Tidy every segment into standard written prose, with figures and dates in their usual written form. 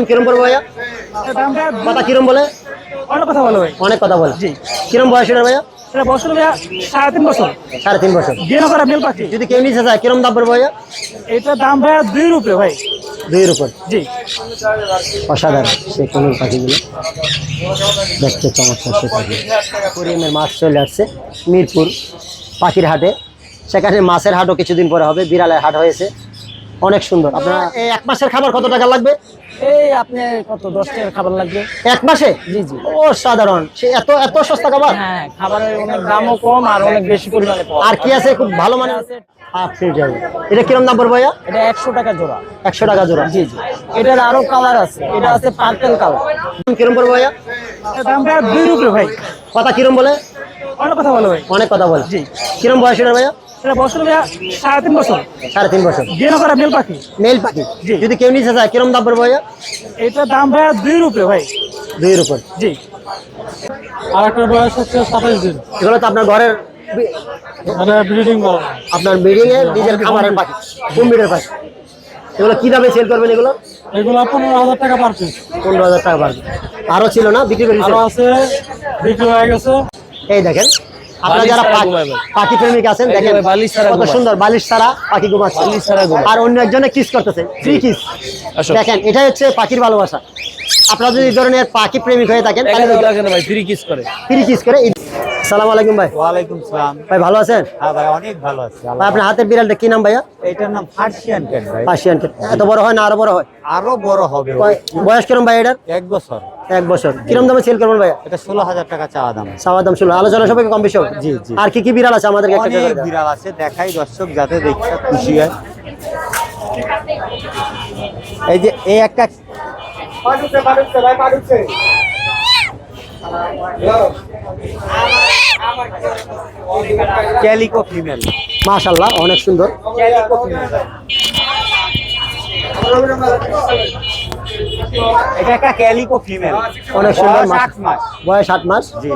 কিরম পড়বে ভাইয়া? কথা কিরম বলে? অনেক কথা বলে ভাই। অনেক কথা বলে। জি। কিরম বয়স এটা ভাইয়া? এটা বছর ভাইয়া 3.5 বছর। 3.5 বছর। বিয়ে করা মেল পাখি। যদি কেউ নিতে চায় কিরম দাম পড়বে ভাইয়া? এটার দাম ভাইয়া 2 রুপে ভাই। 2 উপর। জি। অসাধারণ সেই কোন পাখিগুলো দেখতে চমৎকার সে পাখি। কোরিয়ামের মাছ চলে আসছে মিরপুর পাখির হাটে। সেখানে মাছের হাটও কিছুদিন পরে হবে, বিড়ালের হাট হয়েছে, অনেক সুন্দর। আপনার এই 1 মাসের খাবার কত টাকা লাগবে? এই আপনি কত 10 টাকার খাবার লাগবে? 1 মাসে? জি জি। ও সাধারণ, সে এত এত সস্তা খাবার? হ্যাঁ, খাবারের অনেক দামও কম আর অনেক বেশি পরিমাণে পাওয়া আর কি আছে খুব ভালো মানে আছে? এটা কিরম দাম পড়বে ভাইয়া? এটা 100 টাকা জোড়া। 100 টাকা জোড়া। জি জি। এটার আরো কালার আছে, এটা আছে পার্পল কালার। কিরম পড়বে ভাইয়া? এটার দাম ভাইয়া 2 রুপে ভাই। কথা কিরম বলে? অনেক কথা বলে ভাই। অনেক কথা বলে। জি। কিরম বয়স এটা ভাইয়া? এটা বছর ভাইয়া 3.5 বছর। 3.5 বছর। বিয়ে করা মেল পাখি। মেল পাখি। জি। যদি কেউ নিতে চায় কিরম দাম পড়বে ভাইয়া? এটার দাম ভাইয়া 2 রুপে ভাই। 2 উপর। জি। আর একটা বয়স হচ্ছে 27 দিন। এগুলো তো আপনার ঘরের মানে ব্রিডিং বলা হয়। আপনার ব্রিডিং এর নিজের খামারের পাখি, কুমিরের পাখি। এগুলো কি দামে সেল করবেন এগুলো? এগুলো 15,000 টাকা পার পিস। 15,000 টাকা পারবে। আরো ছিল না বিক্রি করে দিয়েছেন? আরো আছে, বিক্রি হয়ে গেছে। এই দেখেন আপনারা যারা পাখি প্রেমিক আছেন দেখেন কত সুন্দর বালিশ ছাড়া পাখি ঘুমাচ্ছে, আর অন্য একজনে কিস করতেছে, ফ্রি কিস। দেখেন এটাই হচ্ছে পাখির ভালোবাসা। আপনারা যদি এই ধরনের পাখি প্রেমিক হয়ে থাকেন তাহলে ভাই ফ্রি কিস করে। ফ্রি কিস করে। আসসালামু আলাইকুম ভাই। ওয়ালাইকুম সালাম। ভাই ভালো আছেন? হ্যাঁ ভাই, অনেক ভালো আছি। ভাই আপনার হাতের বিড়ালটা কি নাম ভাইয়া? এটার নাম পার্সিয়ান ক্যাট ভাই। Persian cat. এত বড় হয় না আরো বড় হয়? আরো বড় হবে। বয়স কিরম ভাই এটার? 1 বছর। 1 বছর। কিরম দামে সেল করবেন ভাইয়া? এটা 16,000 টাকা চাওয়া দাম। চাওয়া দাম ছিল, আলোচনা সবাইকে কম বেশি হবে। জি জি। আর কি কি বিড়াল আছে আমাদেরকে একটা অনেক করে দেন। বিড়াল আছে, দেখাই দর্শক যাতে দেখতে খুশি হয়। এই যে এই একটা ক্যালিকো ফিমেল। মাশাআল্লাহ অনেক সুন্দর। Calico female. এটা একটা ক্যালিকো ফিমেল। অনেক সুন্দর। বয়স 8 মাস। বয়স 8 মাস। জি।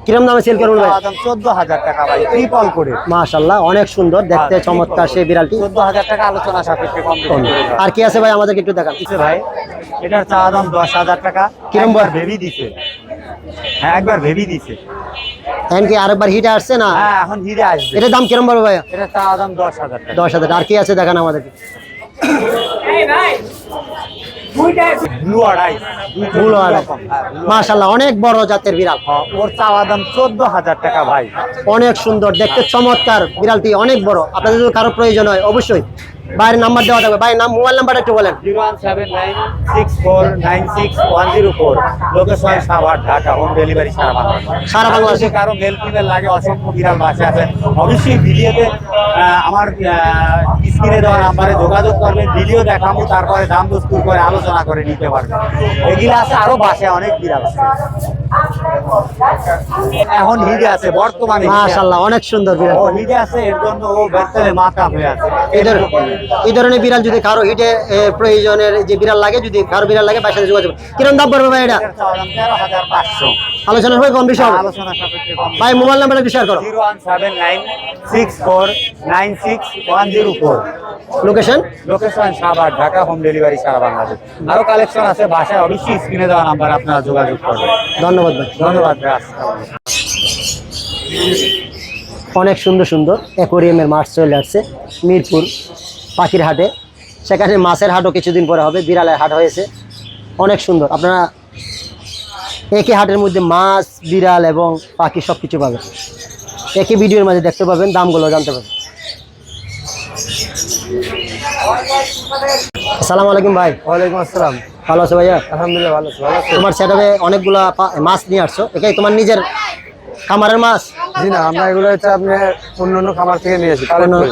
কিরম দামে সেল করবেন ভাই? দাম 14,000 টাকা ভাই, ট্রিপল করে। মাশাআল্লাহ অনেক সুন্দর দেখতে, চমৎকার সেই বিড়ালটি। 14,000 টাকা আলোচনা সাপেক্ষে কম বেশি করে দেব। আর কি আছে ভাই আমাদেরকে একটু দেখান। দিছে ভাই, এটার চাওয়া দাম 10,000 টাকা। কিরম একবার বয়স? ভেবি দিছে। হ্যাঁ, একবার ভেবি দিছে। এখন কি আরেকবার হিটে আসছে না? হ্যাঁ, এখন হিরে আসবে। এটার দাম কিরম পড়বে ভাইয়া? এটা চাওয়া দাম 10,000 টাকা। 10,000। আর কি আছে দেখান আমাদেরকে। ব্লু আড়াই। ব্লু আড়াই। মাশাআল্লাহ অনেক বড় জাতের বিড়াল। ওর চাওয়া দাম 14,000 টাকা ভাই। অনেক সুন্দর দেখতে, চমৎকার বিড়ালটি অনেক বড়। আপনাদের যদি কারো প্রয়োজন হয় অবশ্যই বাইরের নাম্বার দেওয়া থাকবে। ভাই নাম, মোবাইল নাম্বারটা একটু বলেন। 017964104। Location Savar, Dhaka. Home delivery সারা বাংলাদেশ। সারা বাংলাদেশে। যদি কারো মেল ফিমেল লাগে, অসংখ্য বিড়াল বাসে আছে, অবশ্যই ভিডিওতে আমার স্ক্রিনে দেওয়া নাম্বারে যোগাযোগ করবেন। ভিডিও দেখাবো, তারপরে দাম দস্তুর করে আলোচনা করে নিতে পারবেন। এগুলো আছে, আরো বাসে অনেক বিড়াল আছে। এখন হিডে আছে বর্তমানে। মাশাআল্লাহ অনেক সুন্দর বিড়াল। ও হিডে আছে, এর জন্য ও ব্যস্তে মাথা হয়ে আছে। এই ধরনের বিড়াল যদি কারো হিটে প্রয়োজনের যে বিড়াল লাগে, যদি কারো বিড়াল লাগে বাসায় যোগাযোগ। কিরকম দাম পড়বে ভাই এটা? 13,500। আলোচনা হবে কম বেশি হবে। আলোচনা সাপেক্ষে কম। ভাই মোবাইল নাম্বারটা একটু শেয়ার করো। 01796496104। Location? Location Savar, Dhaka. Home delivery সারা বাংলাদেশ। আরো কালেকশন আছে বাসায়, অবশ্যই স্ক্রিনে দেওয়া নাম্বার আপনারা যোগাযোগ করবেন। ধন্যবাদ ভাই। ধন্যবাদ ভাই। অনেক সুন্দর সুন্দর অ্যাকোরিয়ামের মাছ চলে আসছে মিরপুর পাখির হাটে। সেখানে মাছের হাটও কিছুদিন পরে হবে, বিড়ালের হাট হয়েছে, অনেক সুন্দর। আপনারা একই হাটের মধ্যে মাছ, বিড়াল এবং পাখি সব কিছু পাবেন, একই ভিডিওর মাঝে দেখতে পাবেন, দামগুলো জানতে পাবেন। আসসালামু আলাইকুম ভাই। ওয়ালাইকুম আসসালাম। ভালো আছো ভাইয়া? আলহামদুলিল্লাহ ভালো আছি। তোমার সেটাবে অনেকগুলা মাছ নিয়ে আসছো, এটাই তোমার নিজের খামারের মাছ? জি না, আমরা এগুলো হচ্ছে আপনার অন্য খামার থেকে নিয়েছি,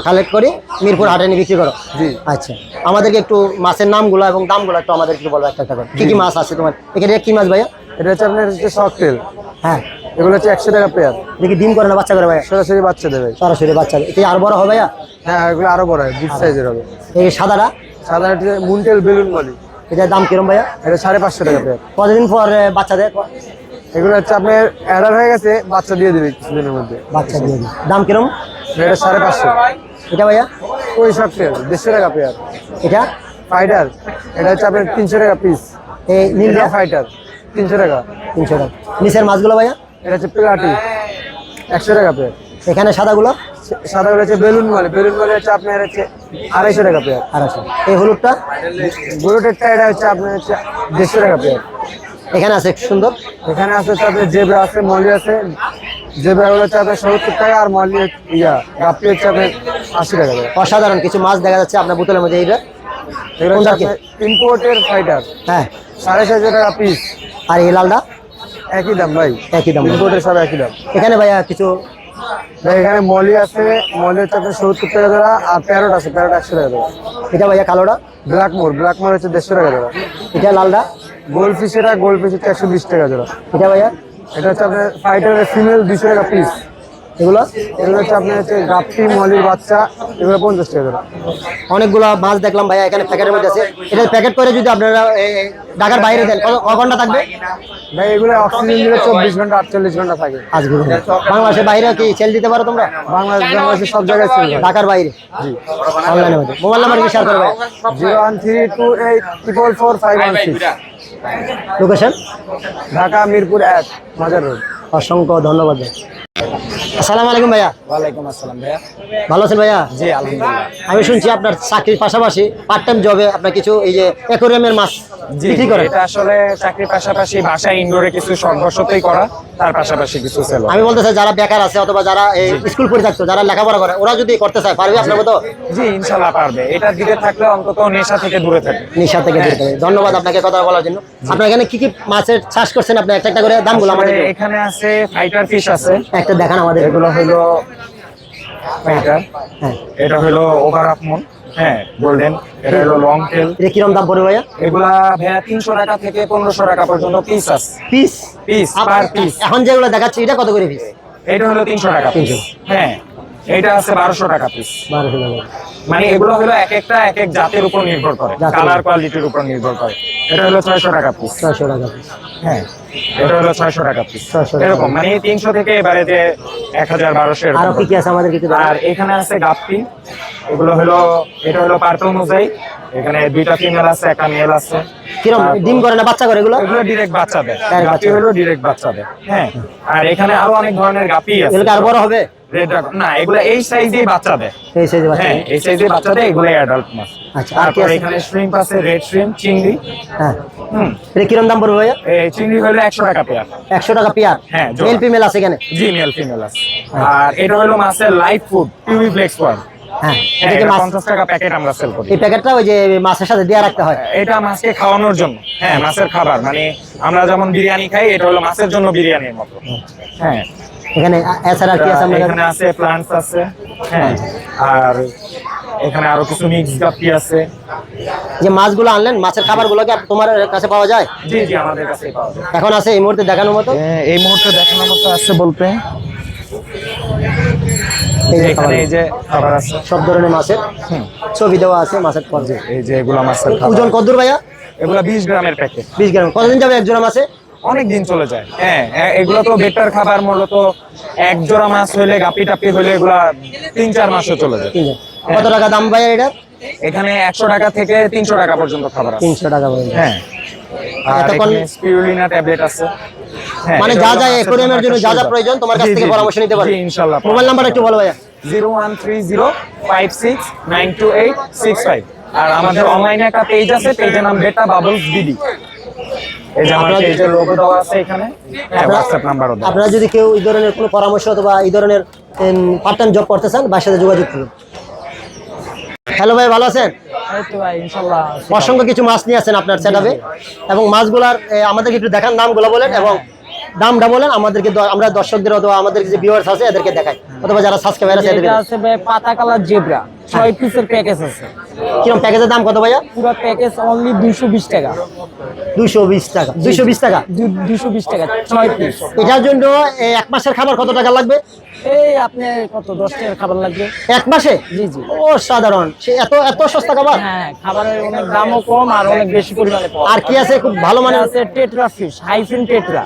কালেক্ট করে মিরপুর হাটে নিয়ে বিক্রি করো? জি। আচ্ছা, আমাদেরকে একটু মাছের নামগুলো এবং দামগুলো একটু আমাদের একটু বলবো একটা একটা করে। কি কি মাছ আছে তোমার এখানে? কি মাছ ভাইয়া? এটা হচ্ছে আপনার শর্টেল। হ্যাঁ, এগুলো হচ্ছে 100 টাকা পেয়ার। দেখি ডিম করে না বাচ্চা করে ভাইয়া? সরাসরি বাচ্চা দেবে। সরাসরি বাচ্চা। এটা আর বড় হবে ভাইয়া? হ্যাঁ, এগুলো আরো বড় হয়, বিগ সাইজের হবে। এই সাদাটা? সাধারণত মুন্টেল বেলুন বলি। এটার দাম কিরম ভাইয়া? এটা 550 টাকা পেয়ার। কতদিন পর বাচ্চা দেয়? এগুলো হচ্ছে আপনার অ্যাডাল্ট হয়ে গেছে, বাচ্চা দিয়ে দিবে কিছুদিনের মধ্যে। বাচ্চা দিয়ে দিই। দাম কিরম? এটা 550। এটা ভাইয়া? ওই শর্টেল 150 টাকা পেয়ার। এটা ফাইটার, এটা হচ্ছে আপনার 300 টাকা পিস। এই নীল এটা ফাইটার 300 টাকা। 300 টাকা। নিচের মাছগুলো ভাইয়া এটা হচ্ছে প্লাটি 100 টাকা পেয়ার। এখানে সাদাগুলো সাদাগুলো হচ্ছে বেলুন মালে হচ্ছে আপনার হচ্ছে 250 টাকা পেয়ার। 250। এই হলুদটা গরুটেরটা এটা হচ্ছে আপনার হচ্ছে 150 টাকা পেয়ার। এখানে আছে সুন্দর। এখানে আছে হচ্ছে আপনার জেব্রা আছে, মলি আছে। জেব্রা গুলো হচ্ছে আপনার 70 টাকা, আর মলি গাপ্পি হচ্ছে আপনার 80 টাকা করে। অসাধারণ কিছু মাছ দেখা যাচ্ছে আপনার বোতলের মধ্যে। এইটা এগুলো হচ্ছে কোনটা কি? আপনার ইম্পোর্টের ফাইটার, হ্যাঁ। 650 টাকা পিস। আর এই লালটা একই দাম ভাই, একই দাম। ইম্পোর্টের সব একই দাম। এখানে ভাইয়া কিছু ভাই এখানে মলি আছে, মলি হচ্ছে আপনার 70 টাকা জোড়া, আর প্যারট আছে, প্যারট 100 টাকা জোড়া। এটা ভাইয়া কালোটা, ব্ল্যাকমোর হচ্ছে 150 টাকা জোড়া। এটা লালটা, গোল্ড ফিশ হচ্ছে 120 টাকা জোড়া। এটা ভাইয়া এটা হচ্ছে আপনার ফাইটারের ফিমেল 200 টাকা পিস। এগুলো এগুলো হচ্ছে আপনার হচ্ছে গাপ্পি, মলির বাচ্চা, এগুলো 50 টাকা জোড়া। অনেকগুলো মাছ দেখলাম ভাইয়া এখানে প্যাকেটের মধ্যে আছে। এটা প্যাকেট করে যদি আপনারা ঢাকার বাইরে দেন ক ঘন্টা থাকবে? ভাই এগুলো অক্সিজেন দিলে 24 ঘন্টা 48 ঘন্টা থাকে। আজকে বাংলাদেশের বাইরে কি সেল দিতে পারো তোমরা? বাংলাদেশের সব জায়গায় ছিল। ঢাকার বাইরে? জি। অনলাইনের মধ্যে। মোবাইল নাম্বার কি শেয়ার করবে? 01328444516। লোকেশন ঢাকা মিরপুর 1 মাজার রোড। অসংখ্য ধন্যবাদ ভাই। আসসালামু আলাইকুম ভাইয়া। ওয়ালাইকুম আসসালাম ভাইয়া। ভালো আছেন ভাইয়া? জি আলহামদুলিল্লাহ। আমি শুনছি আপনার চাকরির পাশাপাশি পার্ট টাইম জবে আপনার কিছু এই যে অ্যাকোয়ারিয়ামের মাছ বিক্রি করেন। এটা আসলে চাকরির পাশাপাশি বাসায় ইনডোরে কিছু শখবশতই করা, তার পাশাপাশি কিছু সেল। আমি বলতে চাই যারা বেকার আছে অথবা যারা এই স্কুল পরিত্যক্ত, যারা লেখাপড়া করে, ওরা যদি করতে চায় পারবে আপনার মতো? জি ইনশাআল্লাহ পারবে। এটার দিকে থাকলে অন্তত নেশা থেকে দূরে থাকে। নিশা থেকে দূরে থাকবে। ধন্যবাদ আপনাকে কথা বলার জন্য। আপনার এখানে কি কি মাছের চাষ করছেন আপনি একটা একটা করে দামগুলো আমাদের আসলে এখানে আছে ফাইটার ফিশ আছে, একটা দেখান আমাদের। এগুলো হলো ফাইটার, হ্যাঁ। এটা হলো ওভার আপমন, হ্যাঁ গোল্ডেন, এটা হলো লং টেল। এটা কিরকম দাম পড়বে ভাইয়া? এগুলা ভাইয়া 300 টাকা থেকে 1500 টাকা পর্যন্ত পিস আছে। পিস? Piece per piece. এখন যেগুলো দেখাচ্ছি এটা কত করে পিস? এটা হলো 300 টাকা পিস। 300। হ্যাঁ, এটা আছে 1200 টাকা পিস। 1200 টাকা। মানে এগুলো হলো এক একটা এক এক জাতের উপর নির্ভর করে, জাতের কালার কোয়ালিটির উপর নির্ভর করে। এটা হলো 600 টাকা পিস। 600 টাকা পিস। হ্যাঁ, এটা হলো 600 টাকা পিস। 600 টাকা। এরকম মানে 300 থেকে এবারে যে 1000 1200 এরকম। আরো কি কি আছে আমাদের কিছু দেখান। আর এখানে আছে গাপ্পি, এগুলো হলো, এটা হলো পার্পল মোজাইক, এখানে দুইটা ফিমেল আছে, একটা মেল আছে। কিরকম ডিম করে না বাচ্চা করে এগুলো? এগুলো ডিরেক্ট বাচ্চা দেয়, Direct গাপ্পি বাচ্চা। হলো ডিরেক্ট বাচ্চা দেয়। হ্যাঁ, আর এখানে আরো অনেক ধরনের গাপ্পি আছে। এগুলো কি আর বড় হবে? রেড ড্রাগন না, এগুলো এই সাইজেই বাচ্চা দেয়। এই সাইজে বাচ্চা? হ্যাঁ, এই সাইজে বাচ্চা দেয়, এগুলো অ্যাডাল্ট মাছ। আচ্ছা, আর কি তারপর আছে? এখানে শ্রিম্প আছে, রেড শ্রিম্প, চিংড়ি। হ্যাঁ। হুম, এটা কিরকম দাম পড়বে ভাইয়া? এই চিংড়ি হলো 100 টাকা পেয়ার। 100 টাকা পেয়ার? হ্যাঁ, জোড়া। মেল ফিমেল আছে এখানে? জি, মেল ফিমেল আছে। আর এটা হলো মাছের live food, pure flakes one. হ্যাঁ। হ্যাঁ, এটা কি এটা মাছ? 50 টাকা প্যাকেট আমরা সেল করি। এই প্যাকেটটা ওই যে মাছের সাথে দিয়ে রাখতে হয়? এটা মাছকে খাওয়ানোর জন্য, হ্যাঁ মাছের খাবার, মানে আমরা যেমন বিরিয়ানি খাই, এটা হলো মাছের জন্য বিরিয়ানির মতো। হ্যাঁ, এখানে এছাড়া আর কি আছে আমাদের? এখানে আছে প্লান্টস আছে, হ্যাঁ, আর এখানে আরো কিছু মিক্স গাপ্পি আছে। যে মাছগুলো আনলেন, মাছের খাবারগুলো কি তোমার কাছে পাওয়া যায়? জি জি, আমাদের কাছে পাওয়া যায়। এখন আছে এই মুহূর্তে দেখানোর মতো? এই মুহূর্তে দেখানোর মতো আছে বলতে এই যে এখানে খাবার। এই যে খাবার আছে, সব ধরনের মাছের ছবি দেওয়া আছে মাছের পর। এই যে এগুলো মাছের খাবার। ওজন কতদূর ভাইয়া? এগুলো 20 গ্রামের প্যাকেট। 20 গ্রাম। কতদিন যাবে এক জোড়া মাছে? অনেক দিন চলে যায়। হ্যাঁ, এগুলো তো বেটার খাবার, মূলত এক জোড়া মাছ হইলে, গাপি টাপি হইলে এগুলা 3-4 মাসও চলে যায়। 3 কত টাকা দাম ভাইয়া এটা? এখানে 100 টাকা থেকে 300 টাকা পর্যন্ত খাবার আছে। 300 টাকা ভাইয়া। হ্যাঁ, আর এতক্ষণ- এখানে স্পিরুলিনা ট্যাবলেট আছে। হ্যাঁ, মানে এটা যা হলো যা মাছের অ্যাকোয়ারিয়ামের জন্য যা যা সুবিধা। প্রয়োজন তোমার কাছ জি, থেকে জি, পরামর্শ নিতে পারবে। জি, ইনশাআল্লাহ। মোবাইল নাম্বার একটু বলো ভাইয়া। 01305692865। আর আমাদের অনলাইনে একটা পেজ আছে, পেজের নাম বেটা বাবলস বিডি। এই যে আমার পেজের লোগো দেওয়া আছে এখানে, হ্যাঁ হোয়াটসঅ্যাপ নাম্বারও দেওয়া আছে। আপনারা যদি কেউ এই ধরনের কোনো পরামর্শ অথবা এই ধরনের পার্ট টাইম জব করতে চান, ভাইয়ের সাথে যোগাযোগ করুন। হ্যালো ভাই, ভালো আছেন? এই তো ভাই ইনশাআল্লাহ। অসংখ্য কিছু মাছ নিয়ে আসেন আপনার সেটআপে, এবং মাছগুলার আমাদেরকে একটু দেখান, নামগুলো বলেন এবং দামটা বলেন আমাদেরকে, আমরা দর্শকদের অথবা আমাদের যে ভিউয়ার্স আছে এদেরকে দেখাই, অথবা যারা সাবস্ক্রাইবার আছে এদেরকে এটা দেখাই। আছে ভাই পাতা কালার জেব্রা, 6 পিসের প্যাকেজ আছে। কিরকম প্যাকেজের দাম কত ভাইয়া? পুরো প্যাকেজ অনলি 220 টাকা। 220 টাকা। 220 টাকা? 220 টাকা 6 পিস। এটার জন্য এক মাসের খাবার কত টাকা লাগবে? এই আপনি কত 10 টাকার খাবার লাগবে? এক মাসে? জি জি। ও সাধারণ, সে এত এত সস্তা খাবার? হ্যাঁ, খাবারের অনেক দামও কম আর অনেক বেশি পরিমাণে পাওয়া যায়। আর কি আছে খুব ভালো মানে মানের? আছে টেট্রা ফিশ, হাইফিন টেট্রা।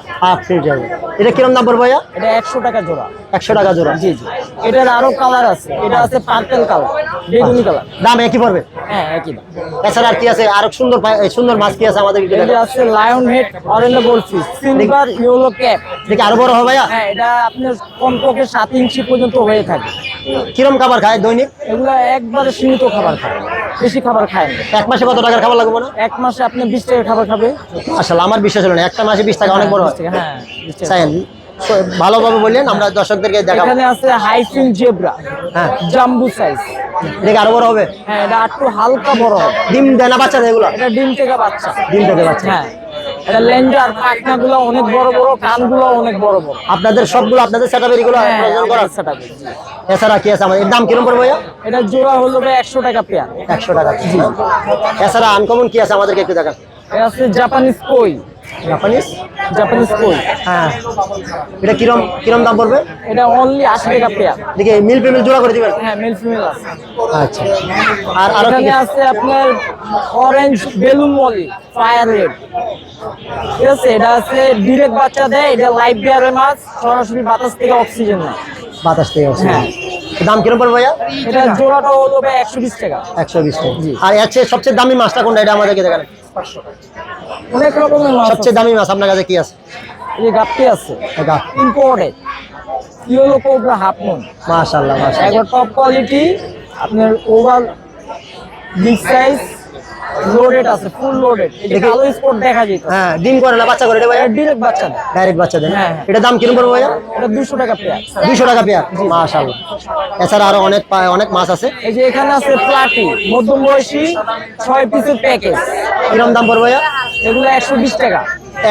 এটা কিরম দাম পড়বে ভাইয়া? এটা 100 টাকা জোড়া। 100 টাকা জোড়া। জি জি। এটার আরো কালার আছে, এটা আছে পার্পল কালার, বেগুনি কালার। দাম একই পড়বে? হ্যাঁ একই দাম। এছাড়া আর কি আছে? আরো সুন্দর সুন্দর মাছ কি আছে আমাদের একটু এটা দেখান। আছে lion head, orange goldfish, silver yellow cap. দেখি আরো বড় হবে ভাইয়া? হ্যাঁ, এটা আপনার কমপক্ষে 7 ইঞ্চি পর্যন্ত হয়ে থাকে। কিরম খাবার খায় দৈনিক? এগুলো একবারে সীমিত খাবার খায়, বেশি খাবার খায় না। এক মাসে কত টাকার খাবার লাগবে না? এক মাসে আপনি 20 টাকার খাবার খাবে। আসলে আমার বিশ্বাস হলো না, একটা মাসে 20 টাকা অনেক বড় হয়। 20 টাকা, হ্যাঁ 20 টাকা। চাইেন ভালোভাবে বললেন, আমরা দর্শকদেরকে দেখাবো। এখানে আছে হাইফিন জেব্রা, হ্যাঁ, জাম্বু সাইজ। দেখি আরো বড় হবে? হ্যাঁ, এটা একটু হালকা বড় হবে। ডিম দেয় না বাচ্চা দেয় এগুলো? এটা ডিম থেকে বাচ্চা। ডিম থেকে বাচ্চা। হ্যাঁ, এটা লেঞ্জার পাখনাগুলো অনেক বড় বড়, কানগুলো অনেক বড় বড়। আপনাদের সবগুলো আপনাদের সেটআপের এগুলো হ্যাঁ, প্রয়োজন করা? আমাদের setup এ। এছাড়া কি আছে আমাদের? এর দাম কিরম পড়বে ভাইয়া? এটা জোড়া হলো 100 টাকা পেয়ার। 100 টাকা। এছাড়া আনকমন কি আছে আমাদেরকে একটু দেখান। এটা আছে জাপানিজ কই, জাপানিজ? জাপানিজ কই। হ্যাঁ, এটা কিরম কিরম দাম পড়বে? এটা অনলি 80 টাকা পেয়ার। দেখি মিল ফিমেল জোড়া করে দিবেন? হ্যাঁ, মেল ফিমেল আছে। আচ্ছা, আর আরো কি এখানে আছে আপনার orange balloon Moli, fire red. ঠিক আছে, এটা আছে ডিরেক্ট বাচ্চা দেয়, এটা লাইভ বিয়ারের মাছ, সরাসরি বাতাস থেকে অক্সিজেন নেয়। বাতাস থেকে আছে? হ্যাঁ। দাম কিরম পড়বে ভাইয়া? এটা জোড়াটা হলো 120 টাকা। 120 টাকা। আর এর চেয়ে সবচেয়ে দামি মাছটা কোনটা, এটা আমাদেরকে দেখান। অনেক রকমের মাছ আছে। সবচেয়ে দামি মাছ আপনার কাছে কি আছে? এই গাপ্পি আছে, এটা imported yellow cobra half moon, মাশাআল্লাহ মাশাআল্লাহ। একবার টপ কোয়ালিটি, আপনার ওভার বিগ সাইজ, লোডেড আছে, ফুল লোডেড। এটা কালো স্পট দেখা যেত। হ্যাঁ, ডিম করে না বাচ্চা করে এটা ভাইয়া? ডিরেক্ট বাচ্চা দেয়। ডাইরেক্ট বাচ্চা দেন? হ্যাঁ। এটা দাম কিরম পড়বে ভাইয়া? এটা 200 টাকা পেয়ার। 200 টাকা পেয়ার। মাশাআল্লাহ। এছাড়া আরো অনেক অনেক মাছ আছে। এই যে এখানে আছে প্লাটি, মধ্যম বয়সী, 6 পিসের প্যাকেজ। কিরম দাম পড়বে ভাইয়া? এগুলো 120 টাকা।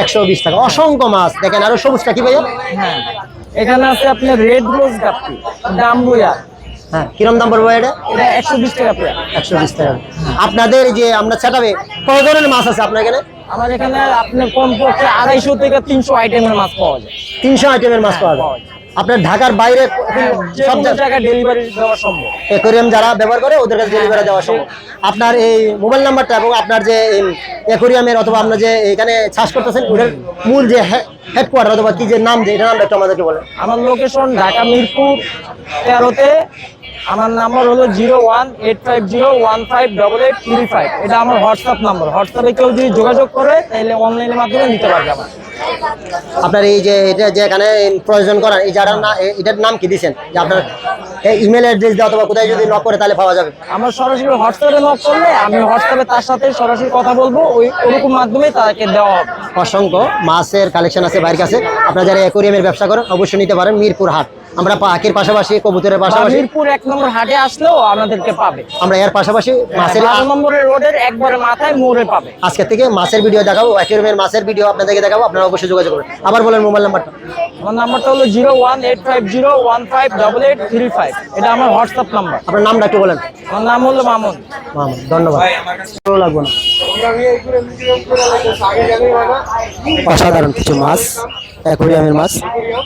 120 টাকা। অসংখ্য মাছ দেখেন। আরো সবুজটা কি ভাইয়া? হ্যাঁ, এখানে আছে আপনার রেড রোজ গাপ্পি, ডাম্বুয়া। হ্যাঁ, কিরম দাম পড়বে এটা? এটা 120 টাকা পেয়ার। 120 টাকা। আপনাদের এই যে আমরা সেটাবে কত ধরনের মাছ আছে আপনার এখানে? আমার এখানে আপনার কমপক্ষে 250 থেকে 300 আইটেমের মাছ পাওয়া যায়। 300 আইটেমের মাছ পাওয়া যায়। আপনার ঢাকার বাইরে যে সব কোনো জায়গায় ডেলিভারি দেওয়া সম্ভব। অ্যাকোরিয়াম যারা ব্যবহার করে ওদের কাছে ডেলিভারি দেওয়া সম্ভব। আপনার এই মোবাইল নাম্বারটা এবং আপনার যে অ্যাকোরিয়ামের অথবা আপনার যে এখানে চাষ করতেছেন ওদের মূল যে হেডকোয়ার্টার অথবা কি যে নাম যে এটা নামটা একটু আমাদেরকে বলেন। আমার লোকেশন ঢাকা মিরপুর 13-তে। আমার নাম্বার হলো 01850158835। এটা আমার হোয়াটসঅ্যাপ নাম্বার। হোয়াটসঅ্যাপে কেউ যদি যোগাযোগ করে তাহলে অনলাইনের মাধ্যমে নিতে পারবে আমার। আপনার এই যে এটা যে এখানে প্রয়োজন করার এই যারা না এটার নাম কি দিয়েছেন যে আপনার ইমেল অ্যাড্রেস দিয়ে অথবা কোথায় যদি নক করে তাহলে পাওয়া যাবে? আমার সরাসরি হোয়াটসঅ্যাপে নক করলে আমি হোয়াটসঅ্যাপে তার সাথে সরাসরি কথা বলবো, ওরকম মাধ্যমে তাকে দেওয়া হবে। অসংখ্য মাছের কালেকশন আছে বাইরের কাছে। আপনারা যারা অ্যাকোরিয়ামের ব্যবসা করেন অবশ্যই নিতে পারেন। মিরপুর হাট, আমরা পাখির পাশাপাশি কবুতরের পাশাপাশি মিরপুর 1 নম্বর হাটে আসলেও আমাদেরকে পাবে। আমরা এর পাশাপাশি মাছের 12 নম্বরের রোডের একবারে মাথায় মোড়ে পাবে। আজকে থেকে মাছের ভিডিও দেখাবো, অ্যাকোরিয়ামের মাছের ভিডিও আপনাদেরকে দেখাবো। আপনারা অবশ্যই যোগাযোগ করবেন। আবার বলেন মোবাইল নাম্বারটা। আমার নাম্বারটা হলো 01850158835। এটা আমার হোয়াটসঅ্যাপ নাম্বার। আপনার নামটা একটু বলেন। আমার নাম হলো মামুন। মামুন, ধন্যবাদ। ভালো লাগবে না। অসাধারণ কিছু মাছ, অ্যাকোরিয়ামের মাছ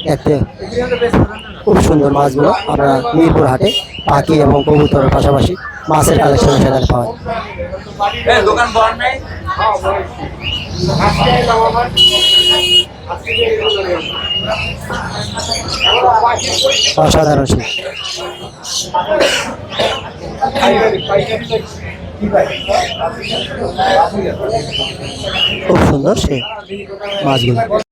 দেখতে খুব সুন্দর মাছগুলো। আমরা মিরপুর হাটে পাখি এবং কবুতরের পাশাপাশি মাছের কালেকশন সেখানে পাওয়া যায়। অসাধারণ খুব সুন্দর সেই মাছগুলো।